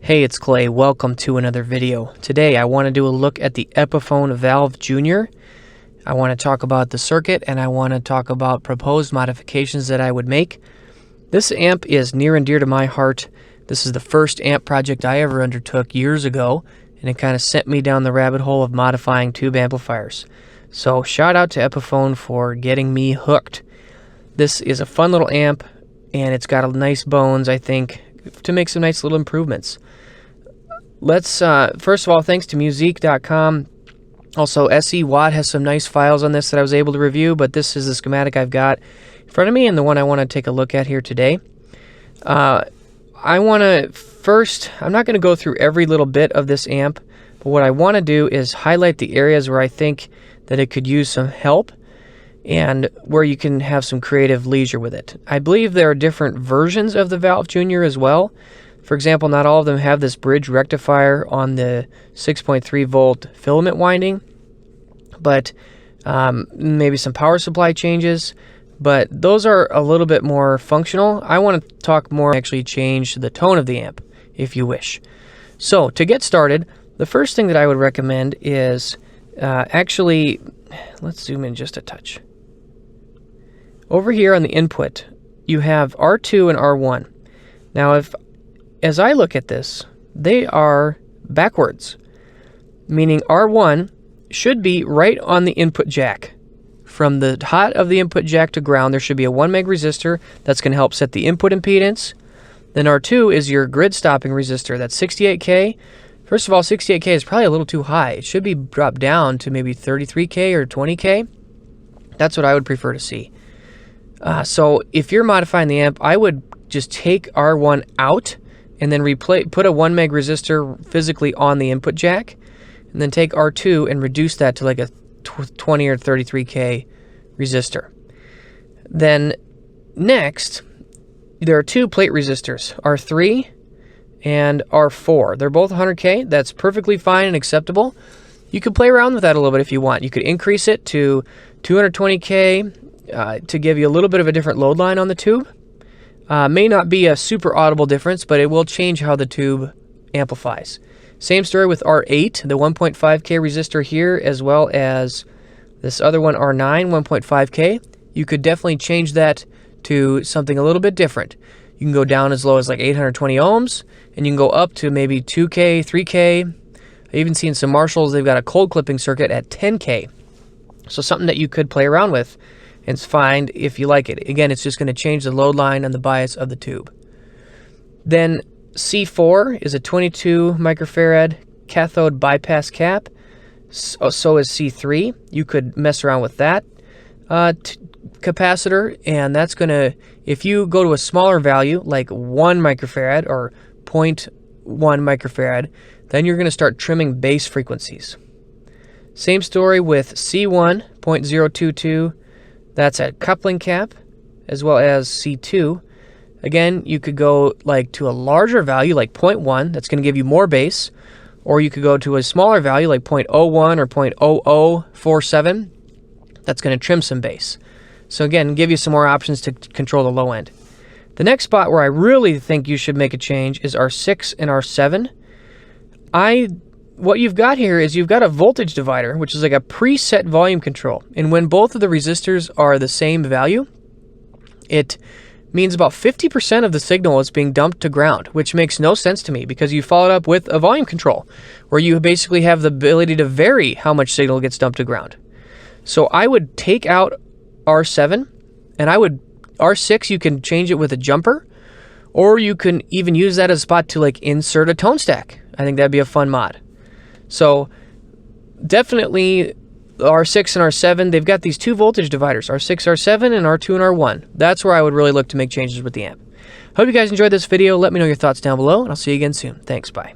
Hey, it's Kley. Welcome to another video. Today I want to do a look at the Epiphone Valve Junior. I want to talk about the circuit and I want to talk about proposed modifications that I would make. This amp is near and dear to my heart. This is the first amp project I ever undertook years ago, and it kind of sent me down the rabbit hole of modifying tube amplifiers. So shout out to Epiphone for getting me hooked. This is a fun little amp and it's got a nice bones, I think, to make some nice little improvements. Let's first of all, thanks to musique.com. Also, SE Watt has some nice files on this that I was able to review, but this is the schematic I've got in front of me and the one I want to take a look at here today. I want to first, I'm not going to go through every little bit of this amp, but what I want to do is highlight the areas where I think that it could use some help and where you can have some creative leisure with it. I believe there are different versions of the Valve Junior as well. For example, not all of them have this bridge rectifier on the 6.3 volt filament winding, but maybe some power supply changes, but those are a little bit more functional. I want to talk more, actually change the tone of the amp, if you wish. So to get started, the first thing that I would recommend is actually, let's zoom in just a touch. Over here on the input, you have R2 and R1. Now, as I look at this, they are backwards, meaning R1 should be right on the input jack. From the hot of the input jack to ground, there should be a 1 meg resistor that's going to help set the input impedance. Then R2 is your grid stopping resistor. That's 68K. First of all, 68K is probably a little too high. It should be dropped down to maybe 33K or 20K. That's what I would prefer to see. So if you're modifying the amp, I would just take R1 out and then put a 1 meg resistor physically on the input jack, and then take R2 and reduce that to like a 20 or 33K resistor. Then next, there are two plate resistors, R3 and R4. They're both 100K. That's perfectly fine and acceptable. You could play around with that a little bit if you want. You could increase it to 220K to give you a little bit of a different load line on the tube. May not be a super audible difference, but it will change how the tube amplifies. Same story with R8, the 1.5K resistor here, as well as this other one, R9, 1.5K. You could definitely change that to something a little bit different. You can go down as low as like 820 ohms, and you can go up to maybe 2K, 3K. I've even seen some Marshalls, they've got a cold clipping circuit at 10K. So something that you could play around with and find if you like it. Again, it's just going to change the load line and the bias of the tube. Then C4 is a 22 microfarad cathode bypass cap. So is C3. You could mess around with that capacitor, and that's going to, if you go to a smaller value like 1 microfarad or 0.1 microfarad, then you're going to start trimming bass frequencies. Same story with C1, 0.022. That's a coupling cap, as well as C2. Again, you could go like to a larger value like 0.1, that's going to give you more bass, or you could go to a smaller value like 0.01 or 0.0047. That's going to trim some bass. So again, give you some more options to control the low end. The next spot where I really think you should make a change is R6 and R7. What you've got here is you've got a voltage divider, which is like a preset volume control. And when both of the resistors are the same value, it means about 50% of the signal is being dumped to ground, which makes no sense to me because you followed up with a volume control where you basically have the ability to vary how much signal gets dumped to ground. So I would take out R7, and R6, you can change it with a jumper, or you can even use that as a spot to like insert a tone stack. I think that'd be a fun mod. So definitely R6 and R7, they've got these two voltage dividers, R6, R7, and R2 and R1. That's where I would really look to make changes with the amp. Hope you guys enjoyed this video. Let me know your thoughts down below, and I'll see you again soon. Thanks, bye.